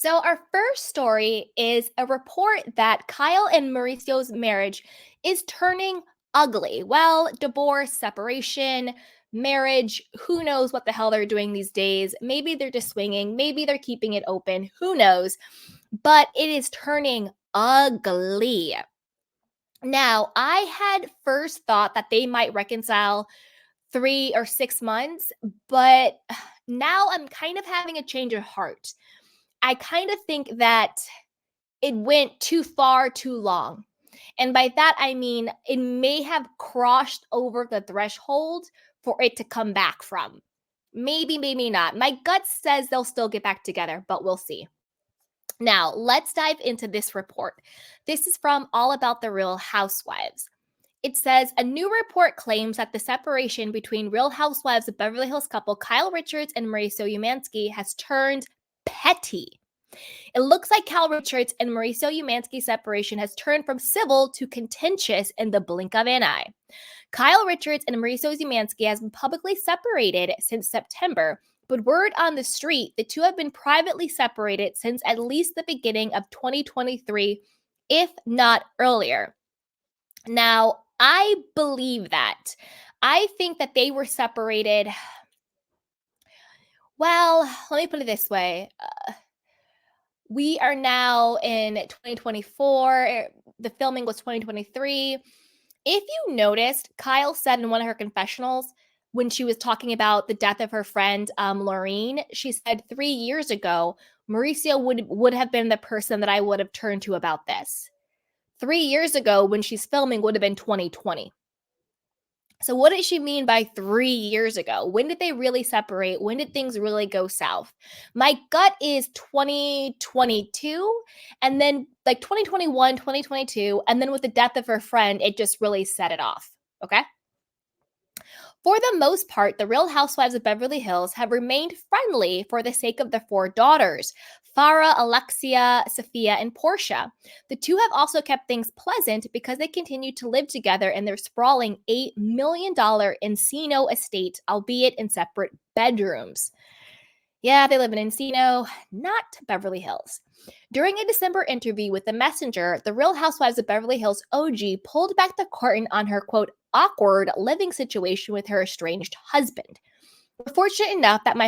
So, our first story is a report that Kyle and Mauricio's marriage is turning ugly. Well, divorce, separation, marriage, who knows what the hell they're doing these days. Maybe they're just swinging, maybe they're keeping it open, who knows. But it is turning ugly. Now, I had first thought that they might reconcile 3 or 6 months, but now I'm kind of having a change of heart. I kind of think that it went too far too long. And by that, I mean it may have crossed over the threshold for it to come back from. Maybe, maybe not. My gut says they'll still get back together, but we'll see. Now, let's dive into this report. This is from All About the Real Housewives. It says a new report claims that the separation between Real Housewives of Beverly Hills couple Kyle Richards and Mauricio Umansky has turned petty. It looks like Kyle Richards and Mauricio Umansky's separation has turned from civil to contentious in the blink of an eye. Kyle Richards and Mauricio Umansky has been publicly separated since September, but word on the street, the two have been privately separated since at least the beginning of 2023, if not earlier. Now, I believe that. I think that they were separated. Well, let me put it this way. We are now in 2024. The filming was 2023. If you noticed, Kyle said in one of her confessionals when she was talking about the death of her friend, Laureen, she said 3 years ago, Mauricio would have been the person that I would have turned to about this. 3 years ago, when she's filming, would have been 2020. So what did she mean by 3 years ago? When did they really separate? When did things really go south? My gut is 2022, and then like 2021, 2022, and then with the death of her friend, it just really set it off. Okay? For the most part, the Real Housewives of Beverly Hills have remained friendly for the sake of their 4 daughters, Farah, Alexia, Sophia, and Portia. The two have also kept things pleasant because they continue to live together in their sprawling $8 million Encino estate, albeit in separate bedrooms. Yeah, they live in Encino, not Beverly Hills. During a December interview with The Messenger, the Real Housewives of Beverly Hills OG pulled back the curtain on her, quote, awkward living situation with her estranged husband. We're fortunate enough that my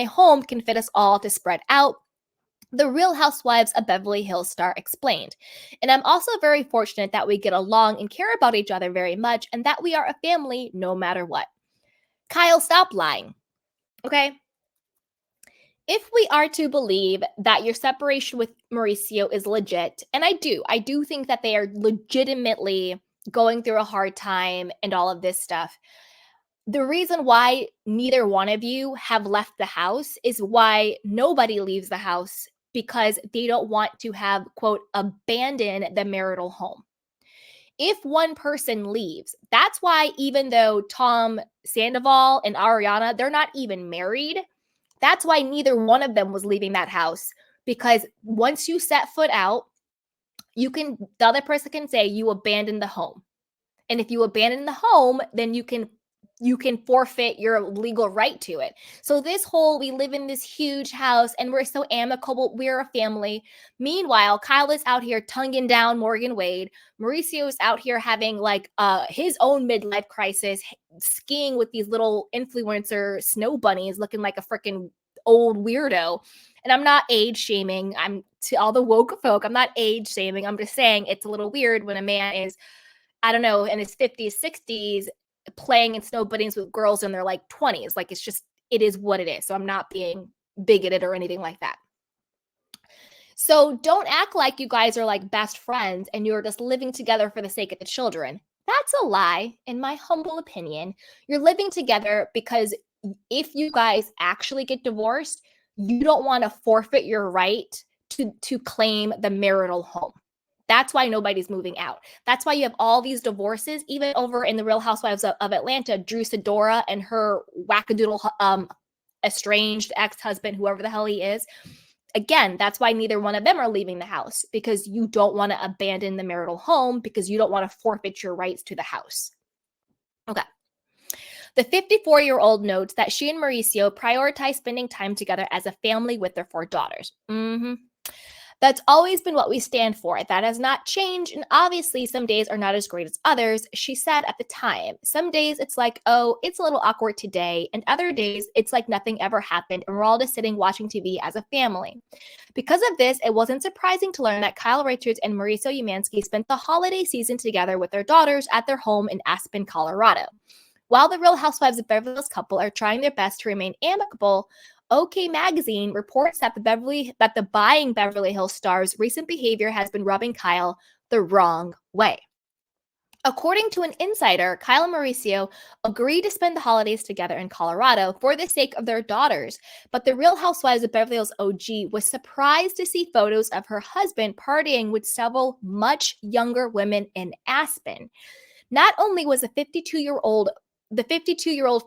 home can fit us all to spread out, the Real Housewives of Beverly Hills star explained. And I'm also very fortunate that we get along and care about each other very much and that we are a family no matter what. Kyle, stop lying. Okay? If we are to believe that your separation with Mauricio is legit, and I do think that they are legitimately going through a hard time and all of this stuff. The reason why neither one of you have left the house is why nobody leaves the house, because they don't want to have, quote, abandon the marital home. If one person leaves, that's why even though Tom Sandoval and Ariana, they're not even married, that's why neither one of them was leaving that house, because once you set foot out, the other person can say you abandoned the home. And if you abandon the home, then you can forfeit your legal right to it. So this whole, we live in this huge house and we're so amicable, we're a family. Meanwhile, Kyle is out here tonguing down Morgan Wade. Mauricio is out here having like his own midlife crisis, skiing with these little influencer snow bunnies looking like a freaking old weirdo. And I'm not age shaming. I'm to all the woke folk. I'm not age shaming. I'm just saying it's a little weird when a man is, I don't know, in his 50s, 60s, playing in snow bunnies with girls in their like 20s. Like it is what it is. So I'm not being bigoted or anything like that. So don't act like you guys are like best friends and you're just living together for the sake of the children. That's a lie, in my humble opinion. You're living together because if you guys actually get divorced, you don't want to forfeit your right to claim the marital home. That's why nobody's moving out. That's why you have all these divorces, even over in the Real Housewives of Atlanta, Drew Sidora and her wackadoodle estranged ex-husband, whoever the hell he is. Again, that's why neither one of them are leaving the house, because you don't want to abandon the marital home because you don't want to forfeit your rights to the house. Okay. The 54-year-old notes that she and Mauricio prioritize spending time together as a family with their 4 daughters. That's always been what we stand for. That has not changed. And obviously, some days are not as great as others, she said at the time. Some days it's like, oh, it's a little awkward today. And other days it's like nothing ever happened. And we're all just sitting watching TV as a family. Because of this, it wasn't surprising to learn that Kyle Richards and Mauricio Umansky spent the holiday season together with their daughters at their home in Aspen, Colorado. While the Real Housewives of Beverly Hills couple are trying their best to remain amicable, OK Magazine reports that the buying Beverly Hills stars' recent behavior has been rubbing Kyle the wrong way. According to an insider, Kyle and Mauricio agreed to spend the holidays together in Colorado for the sake of their daughters, but the Real Housewives of Beverly Hills OG was surprised to see photos of her husband partying with several much younger women in Aspen. Not only was the 52-year-old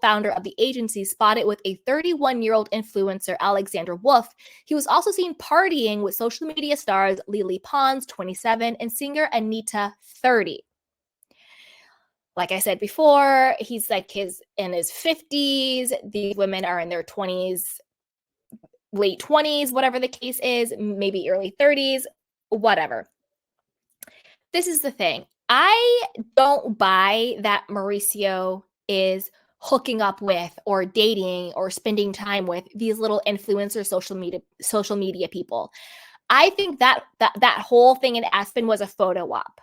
founder of the agency spotted with a 31-year-old influencer, Alexander Wolf, he was also seen partying with social media stars Lily Pons, 27, and singer Anita, 30. Like I said before, he's like in his 50s. These women are in their 20s, late 20s, whatever the case is, maybe early 30s, whatever. This is the thing. I don't buy that Mauricio is hooking up with or dating or spending time with these little influencer social media people. I think that whole thing in Aspen was a photo op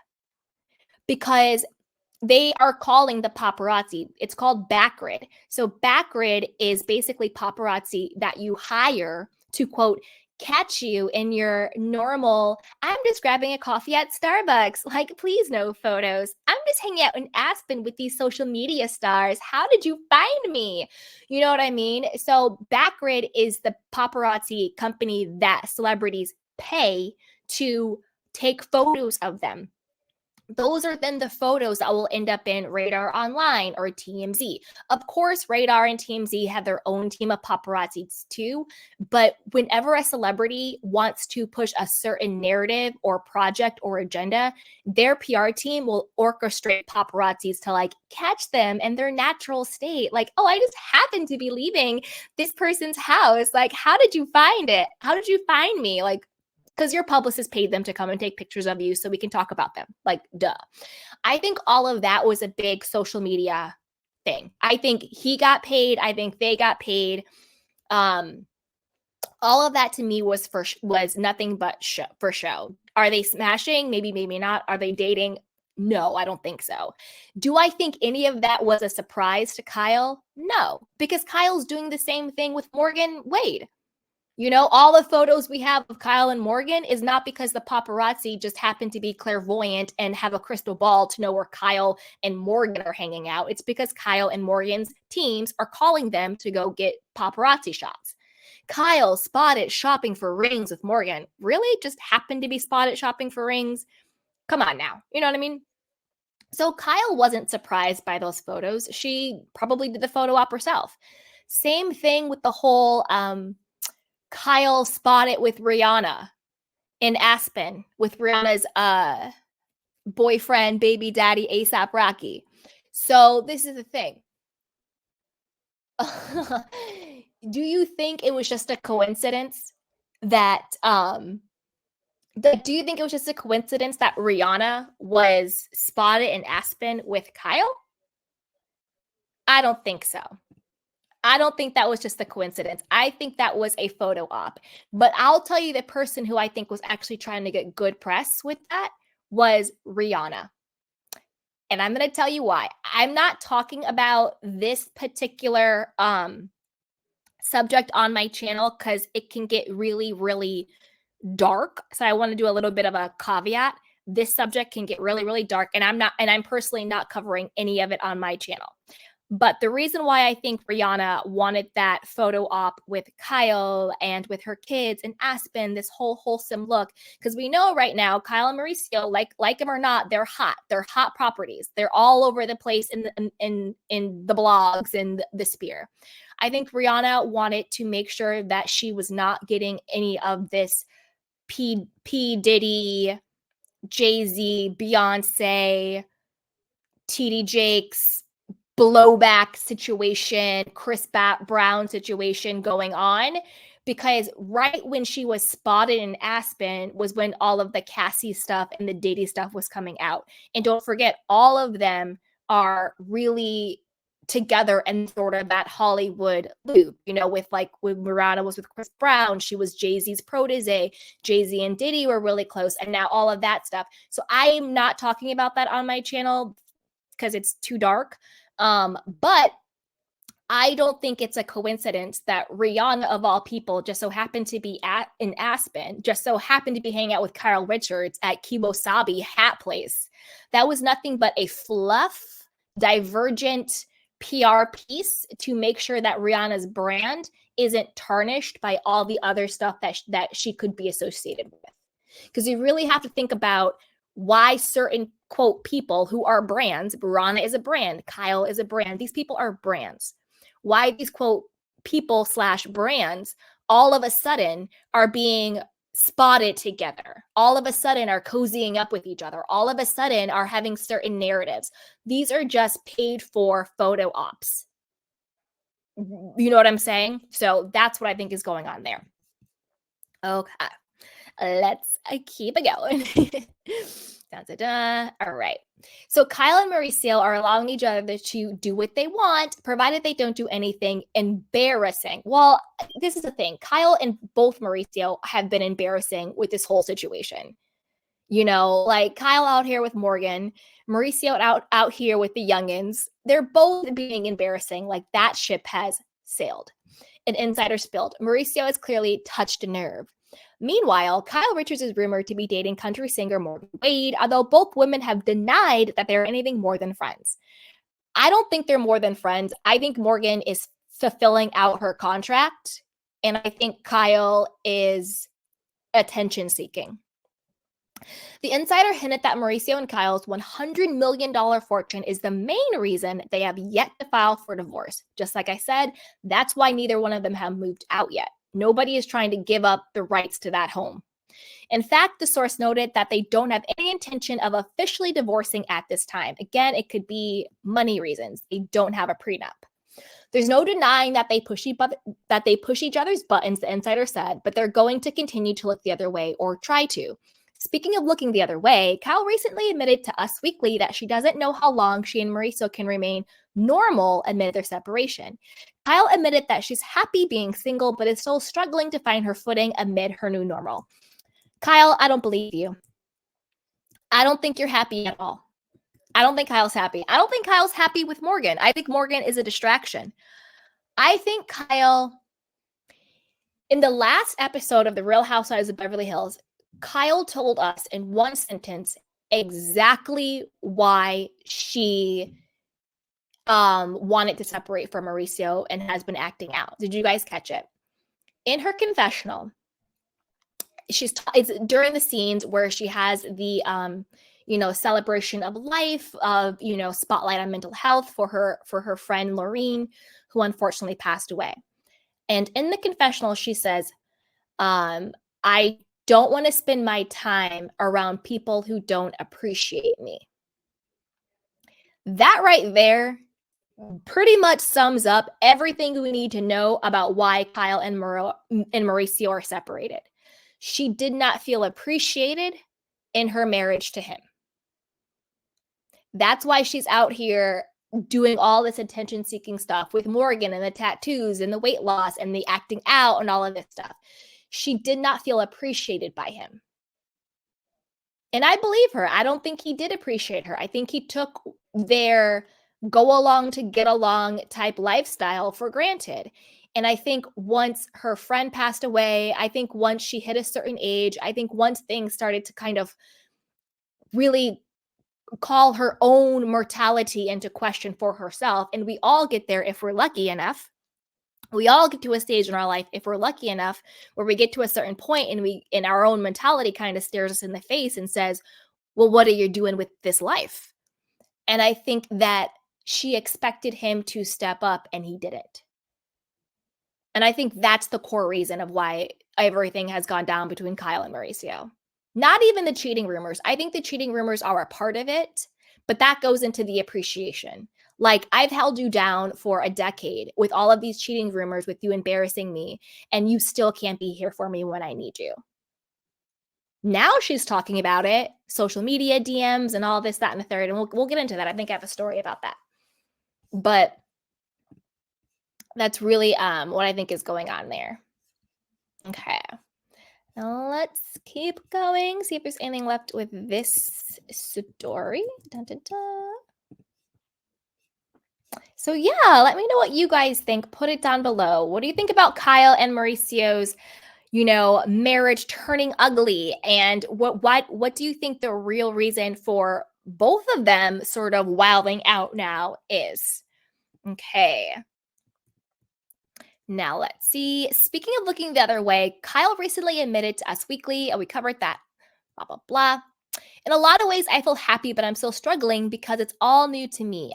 because they are calling the paparazzi. It's called backgrid. So backgrid is basically paparazzi that you hire to, quote, catch you in your normal, I'm just grabbing a coffee at Starbucks. Like, please no photos. I'm just hanging out in Aspen with these social media stars. How did you find me? You know what I mean? So backgrid is the paparazzi company that celebrities pay to take photos of them. Those are then the photos that will end up in Radar Online or TMZ. Of course, Radar and TMZ have their own team of paparazzis too, but whenever a celebrity wants to push a certain narrative or project or agenda, their PR team will orchestrate paparazzis to like catch them in their natural state. Like, oh, I just happened to be leaving this person's house. Like, how did you find it? How did you find me? Like, because your publicist paid them to come and take pictures of you so we can talk about them. Like, duh. I think all of that was a big social media thing. I think he got paid. I think they got paid. All of that to me was nothing but for show. Are they smashing? Maybe, maybe not. Are they dating? No, I don't think so. Do I think any of that was a surprise to Kyle? No, because Kyle's doing the same thing with Morgan Wade. You know, all the photos we have of Kyle and Morgan is not because the paparazzi just happen to be clairvoyant and have a crystal ball to know where Kyle and Morgan are hanging out. It's because Kyle and Morgan's teams are calling them to go get paparazzi shots. Kyle spotted shopping for rings with Morgan. Really? Just happened to be spotted shopping for rings? Come on now. You know what I mean? So Kyle wasn't surprised by those photos. She probably did the photo op herself. Same thing with the whole Kyle spotted with Rihanna in Aspen with Rihanna's boyfriend, baby daddy, ASAP Rocky. So this is the thing. Do you think it was just a coincidence that do you think it was just a coincidence that Rihanna was spotted in Aspen with Kyle? I don't think so. I don't think that was just a coincidence. I think that was a photo op. But I'll tell you the person who I think was actually trying to get good press with that was Rihanna. And I'm going to tell you why. I'm not talking about this particular subject on my channel because it can get really, really dark. So I want to do a little bit of a caveat. This subject can get really, really dark. And I'm personally not covering any of it on my channel. But the reason why I think Rihanna wanted that photo op with Kyle and with her kids and Aspen, this whole wholesome look, because we know right now Kyle and Mauricio, like them or not, they're hot. They're hot properties. They're all over the place in the blogs and the sphere. I think Rihanna wanted to make sure that she was not getting any of this P Diddy, Jay-Z, Beyonce, TD Jakes, blowback situation, Chris Brown situation going on, because right when she was spotted in Aspen was when all of the Cassie stuff and the Diddy stuff was coming out. And don't forget, all of them are really together and sort of that Hollywood loop, you know, with like when Rihanna was with Chris Brown, she was Jay-Z's protege, Jay-Z and Diddy were really close, and now all of that stuff. So I'm not talking about that on my channel because it's too dark. But I don't think it's a coincidence that Rihanna, of all people, just so happened to be in Aspen, just so happened to be hanging out with Kyle Richards at Kimosabi Hat Place. That was nothing but a fluff, divergent PR piece to make sure that Rihanna's brand isn't tarnished by all the other stuff that she could be associated with. Because you really have to think about why certain, quote, people who are brands, Rihanna is a brand, Kyle is a brand, these people are brands. Why these, quote, people / brands all of a sudden are being spotted together, all of a sudden are cozying up with each other, all of a sudden are having certain narratives. These are just paid for photo ops. You know what I'm saying? So that's what I think is going on there. Okay. Let's keep it going. All right. So Kyle and Mauricio are allowing each other to do what they want, provided they don't do anything embarrassing. Well, this is the thing. Kyle and both Mauricio have been embarrassing with this whole situation. You know, like Kyle out here with Morgan, Mauricio out here with the youngins. They're both being embarrassing. Like that ship has sailed. An insider spilled. Mauricio has clearly touched a nerve. Meanwhile, Kyle Richards is rumored to be dating country singer Morgan Wade, although both women have denied that they're anything more than friends. I don't think they're more than friends. I think Morgan is fulfilling out her contract, and I think Kyle is attention seeking. The insider hinted that Mauricio and Kyle's $100 million fortune is the main reason they have yet to file for divorce. Just like I said, that's why neither one of them have moved out yet. Nobody is trying to give up the rights to that home. In fact, the source noted that they don't have any intention of officially divorcing at this time. Again, it could be money reasons. They don't have a prenup. There's no denying that they push each other's buttons, the insider said, but they're going to continue to look the other way or try to. Speaking of looking the other way, Kyle recently admitted to Us Weekly that she doesn't know how long she and Mauricio can remain normal amid their separation. Kyle admitted that she's happy being single, but is still struggling to find her footing amid her new normal. Kyle, I don't believe you. I don't think you're happy at all. I don't think Kyle's happy. I don't think Kyle's happy with Morgan. I think Morgan is a distraction. I think Kyle, in the last episode of The Real Housewives of Beverly Hills, Kyle told us in one sentence exactly why she wanted to separate from Mauricio and has been acting out. Did you guys catch it? In her confessional, it's during the scenes where she has the celebration of life, of spotlight on mental health for her friend Laureen, who unfortunately passed away. And in the confessional, she says, I don't want to spend my time around people who don't appreciate me. That right there pretty much sums up everything we need to know about why Kyle and Mauricio are separated. She did not feel appreciated in her marriage to him. That's why she's out here doing all this attention-seeking stuff with Morgan and the tattoos and the weight loss and the acting out and all of this stuff. She did not feel appreciated by him. And I believe her. I don't think he did appreciate her. I think he took their go along to get along type lifestyle for granted. And I think once her friend passed away, I think once she hit a certain age, I think once things started to kind of really call her own mortality into question for herself, and we all get there if we're lucky enough. We all get to a stage in our life, if we're lucky enough, where we get to a certain point and our own mentality kind of stares us in the face and says, well, what are you doing with this life? And I think that she expected him to step up and he didn't. And I think that's the core reason of why everything has gone down between Kyle and Mauricio. Not even the cheating rumors. I think the cheating rumors are a part of it, but that goes into the appreciation. Like, I've held you down for a decade with all of these cheating rumors, with you embarrassing me, and you still can't be here for me when I need you. Now she's talking about it, social media DMs and all this, that, and the third, and we'll get into that. I think I have a story about that. But that's really what I think is going on there. Okay. Now let's keep going. See if there's anything left with this story. Dun, dun, dun. So yeah, let me know what you guys think. Put it down below. What do you think about Kyle and Mauricio's, marriage turning ugly? And what do you think the real reason for both of them sort of wilding out now is? Okay. Now let's see. Speaking of looking the other way, Kyle recently admitted to Us Weekly, and we covered that, blah, blah, blah. In a lot of ways, I feel happy, but I'm still struggling because it's all new to me.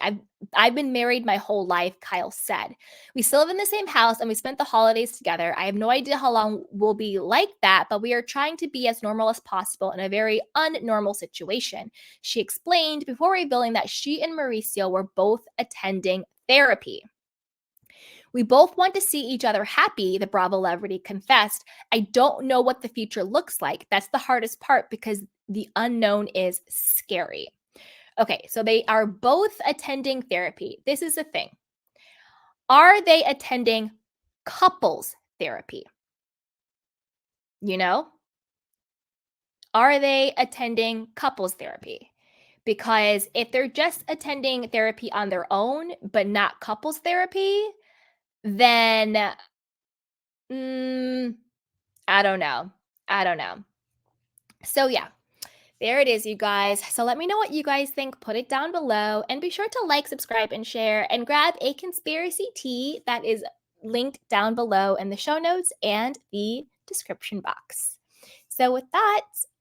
I've been married my whole life, Kyle said. We still live in the same house and we spent the holidays together. I have no idea how long we'll be like that, but we are trying to be as normal as possible in a very unnormal situation. She explained before revealing that she and Mauricio were both attending therapy. We both want to see each other happy, the Blvd confessed. I don't know what the future looks like. That's the hardest part because the unknown is scary. Okay, so they are both attending therapy. This is the thing. Are they attending couples therapy? Are they attending couples therapy? Because if they're just attending therapy on their own, but not couples therapy, then I don't know. So yeah, there it is, you guys. So let me know what you guys think. Put it down below and be sure to like, subscribe, and share, and grab a conspiracy tea that is linked down below in the show notes and the description box. So with that,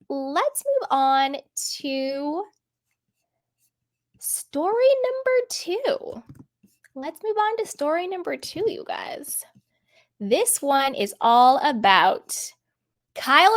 let's move on to story number 2. Let's move on to story number 2, you guys. This one is all about Kyle